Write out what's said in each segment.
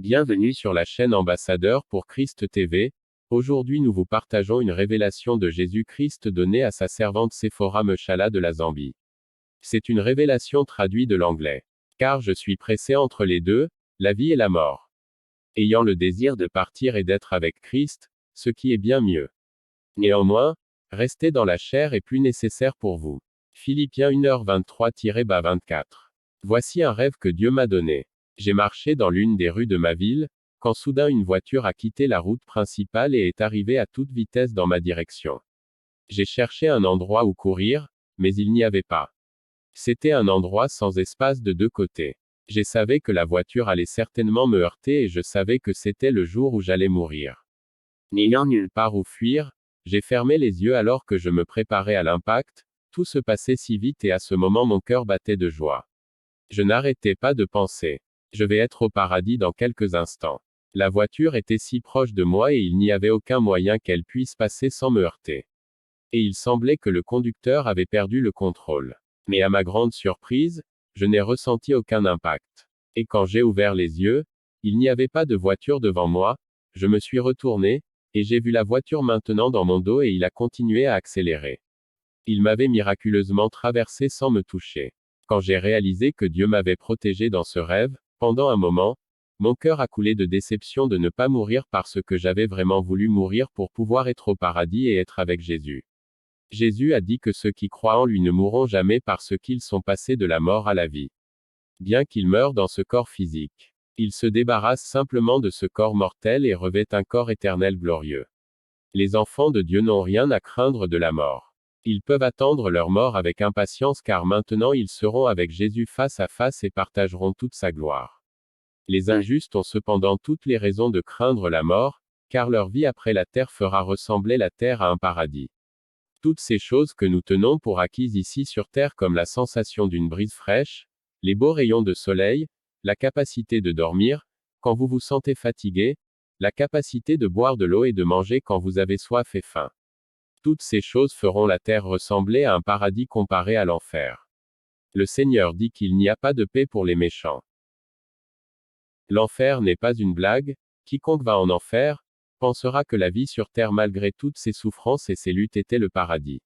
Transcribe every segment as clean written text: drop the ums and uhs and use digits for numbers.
Bienvenue sur la chaîne Ambassadeur pour Christ TV. Aujourd'hui nous vous partageons une révélation de Jésus-Christ donnée à sa servante Sephora Mechala de la Zambie. C'est une révélation traduite de l'anglais. Car je suis pressé entre les deux, la vie et la mort. Ayant le désir de partir et d'être avec Christ, ce qui est bien mieux. Néanmoins, rester dans la chair est plus nécessaire pour vous. Philippiens 1h23-24. Voici un rêve que Dieu m'a donné. J'ai marché dans l'une des rues de ma ville, quand soudain une voiture a quitté la route principale et est arrivée à toute vitesse dans ma direction. J'ai cherché un endroit où courir, mais il n'y avait pas. C'était un endroit sans espace de deux côtés. Je savais que la voiture allait certainement me heurter et je savais que c'était le jour où j'allais mourir. N'ayant nulle part où fuir, j'ai fermé les yeux alors que je me préparais à l'impact. Tout se passait si vite et à ce moment mon cœur battait de joie. Je n'arrêtais pas de penser. Je vais être au paradis dans quelques instants. La voiture était si proche de moi et il n'y avait aucun moyen qu'elle puisse passer sans me heurter. Et il semblait que le conducteur avait perdu le contrôle. Mais à ma grande surprise, je n'ai ressenti aucun impact. Et quand j'ai ouvert les yeux, il n'y avait pas de voiture devant moi, je me suis retourné, et j'ai vu la voiture maintenant dans mon dos et il a continué à accélérer. Il m'avait miraculeusement traversé sans me toucher. Quand j'ai réalisé que Dieu m'avait protégé dans ce rêve, pendant un moment, mon cœur a coulé de déception de ne pas mourir parce que j'avais vraiment voulu mourir pour pouvoir être au paradis et être avec Jésus. Jésus a dit que ceux qui croient en lui ne mourront jamais parce qu'ils sont passés de la mort à la vie. Bien qu'ils meurent dans ce corps physique, ils se débarrassent simplement de ce corps mortel et revêtent un corps éternel glorieux. Les enfants de Dieu n'ont rien à craindre de la mort. Ils peuvent attendre leur mort avec impatience car maintenant ils seront avec Jésus face à face et partageront toute sa gloire. Les injustes ont cependant toutes les raisons de craindre la mort, car leur vie après la terre fera ressembler la terre à un paradis. Toutes ces choses que nous tenons pour acquises ici sur terre comme la sensation d'une brise fraîche, les beaux rayons de soleil, la capacité de dormir, quand vous vous sentez fatigué, la capacité de boire de l'eau et de manger quand vous avez soif et faim. Toutes ces choses feront la terre ressembler à un paradis comparé à l'enfer. Le Seigneur dit qu'il n'y a pas de paix pour les méchants. L'enfer n'est pas une blague, quiconque va en enfer, pensera que la vie sur terre malgré toutes ses souffrances et ses luttes était le paradis.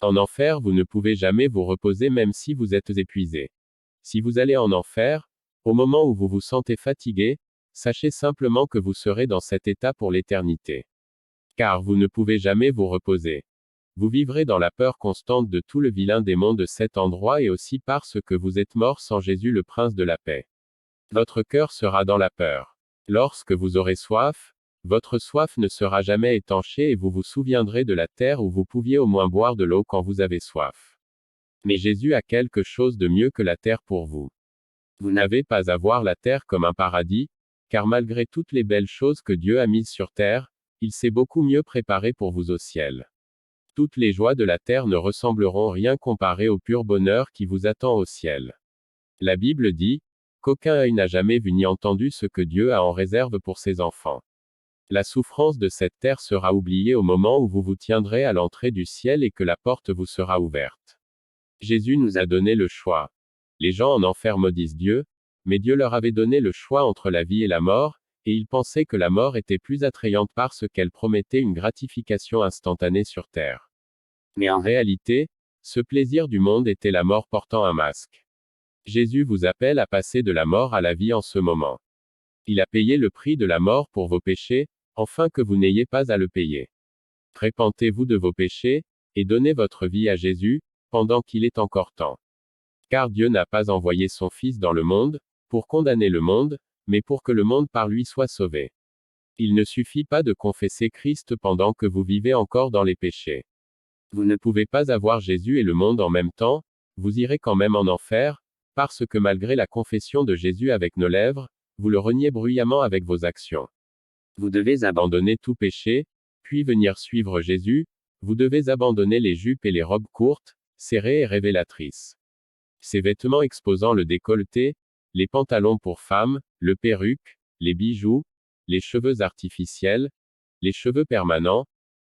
En enfer vous ne pouvez jamais vous reposer même si vous êtes épuisé. Si vous allez en enfer, au moment où vous vous sentez fatigué, sachez simplement que vous serez dans cet état pour l'éternité. Car vous ne pouvez jamais vous reposer. Vous vivrez dans la peur constante de tout le vilain démon de cet endroit et aussi parce que vous êtes mort sans Jésus le prince de la paix. Votre cœur sera dans la peur. Lorsque vous aurez soif, votre soif ne sera jamais étanchée et vous vous souviendrez de la terre où vous pouviez au moins boire de l'eau quand vous avez soif. Mais Jésus a quelque chose de mieux que la terre pour vous. Vous n'avez pas à voir la terre comme un paradis, car malgré toutes les belles choses que Dieu a mises sur terre, il s'est beaucoup mieux préparé pour vous au ciel. Toutes les joies de la terre ne ressembleront rien comparé au pur bonheur qui vous attend au ciel. La Bible dit, qu'aucun œil n'a jamais vu ni entendu ce que Dieu a en réserve pour ses enfants. La souffrance de cette terre sera oubliée au moment où vous vous tiendrez à l'entrée du ciel et que la porte vous sera ouverte. Jésus nous a donné le choix. Les gens en enfer maudissent Dieu, mais Dieu leur avait donné le choix entre la vie et la mort, et ils pensaient que la mort était plus attrayante parce qu'elle promettait une gratification instantanée sur terre. Mais en réalité, ce plaisir du monde était la mort portant un masque. Jésus vous appelle à passer de la mort à la vie en ce moment. Il a payé le prix de la mort pour vos péchés, afin que vous n'ayez pas à le payer. Repentez-vous de vos péchés, et donnez votre vie à Jésus, pendant qu'il est encore temps. Car Dieu n'a pas envoyé son Fils dans le monde, pour condamner le monde, mais pour que le monde par lui soit sauvé. Il ne suffit pas de confesser Christ pendant que vous vivez encore dans les péchés. Vous ne pouvez pas avoir Jésus et le monde en même temps, vous irez quand même en enfer, parce que malgré la confession de Jésus avec nos lèvres, vous le reniez bruyamment avec vos actions. Vous devez abandonner tout péché, puis venir suivre Jésus, vous devez abandonner les jupes et les robes courtes, serrées et révélatrices. Ces vêtements exposant le décolleté, les pantalons pour femmes, le perruque, les bijoux, les cheveux artificiels, les cheveux permanents,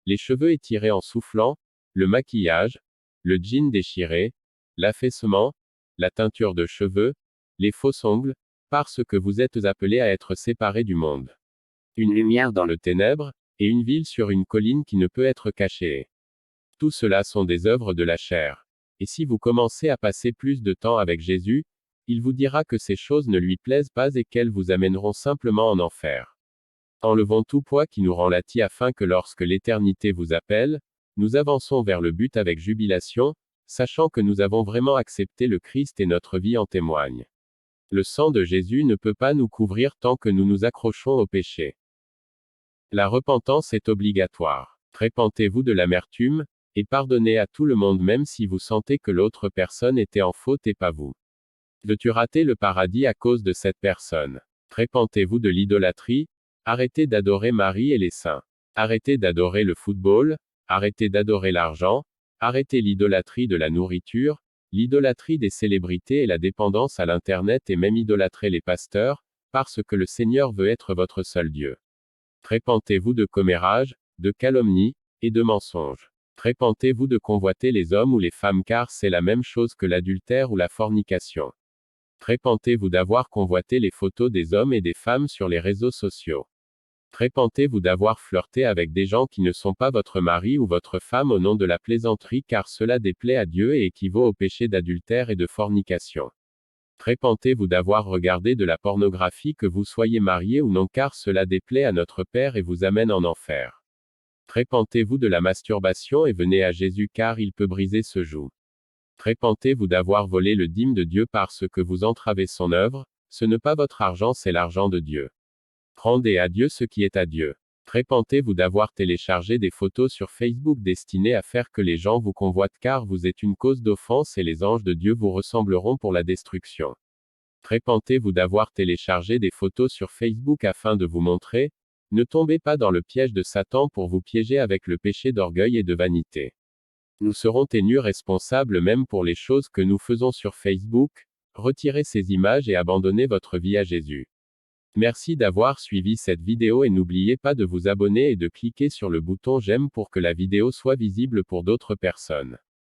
les cheveux étirés en soufflant, le maquillage, le jean déchiré, l'affaissement, la teinture de cheveux, les faux ongles, parce que vous êtes appelés à être séparés du monde. Une lumière dans le ténèbre, et une ville sur une colline qui ne peut être cachée. Tout cela sont des œuvres de la chair. Et si vous commencez à passer plus de temps avec Jésus, il vous dira que ces choses ne lui plaisent pas et qu'elles vous amèneront simplement en enfer. Enlevons tout poids qui nous ralentit afin que lorsque l'éternité vous appelle, nous avançons vers le but avec jubilation, sachant que nous avons vraiment accepté le Christ et notre vie en témoigne. Le sang de Jésus ne peut pas nous couvrir tant que nous nous accrochons au péché. La repentance est obligatoire. Répentez-vous de l'amertume, et pardonnez à tout le monde même si vous sentez que l'autre personne était en faute et pas vous. Veux-tu rater le paradis à cause de cette personne? Répentez-vous de l'idolâtrie, arrêtez d'adorer Marie et les saints. Arrêtez d'adorer le football, arrêtez d'adorer l'argent, arrêtez l'idolâtrie de la nourriture, l'idolâtrie des célébrités et la dépendance à l'Internet et même idolâtrer les pasteurs, parce que le Seigneur veut être votre seul Dieu. Répentez-vous de commérage, de calomnie, et de mensonges. Répentez-vous de convoiter les hommes ou les femmes car c'est la même chose que l'adultère ou la fornication. Répentez-vous d'avoir convoité les photos des hommes et des femmes sur les réseaux sociaux. Répentez-vous d'avoir flirté avec des gens qui ne sont pas votre mari ou votre femme au nom de la plaisanterie car cela déplaît à Dieu et équivaut au péché d'adultère et de fornication. Répentez-vous d'avoir regardé de la pornographie que vous soyez marié ou non car cela déplaît à notre Père et vous amène en enfer. Répentez-vous de la masturbation et venez à Jésus car il peut briser ce joug. Répentez-vous d'avoir volé le dîme de Dieu parce que vous entravez son œuvre, ce n'est pas votre argent c'est l'argent de Dieu. Rendez à Dieu ce qui est à Dieu. Répentez-vous d'avoir téléchargé des photos sur Facebook destinées à faire que les gens vous convoitent car vous êtes une cause d'offense et les anges de Dieu vous ressembleront pour la destruction. Répentez-vous d'avoir téléchargé des photos sur Facebook afin de vous montrer. Ne tombez pas dans le piège de Satan pour vous piéger avec le péché d'orgueil et de vanité. Nous serons tenus responsables même pour les choses que nous faisons sur Facebook. Retirez ces images et abandonnez votre vie à Jésus. Merci d'avoir suivi cette vidéo et n'oubliez pas de vous abonner et de cliquer sur le bouton j'aime pour que la vidéo soit visible pour d'autres personnes.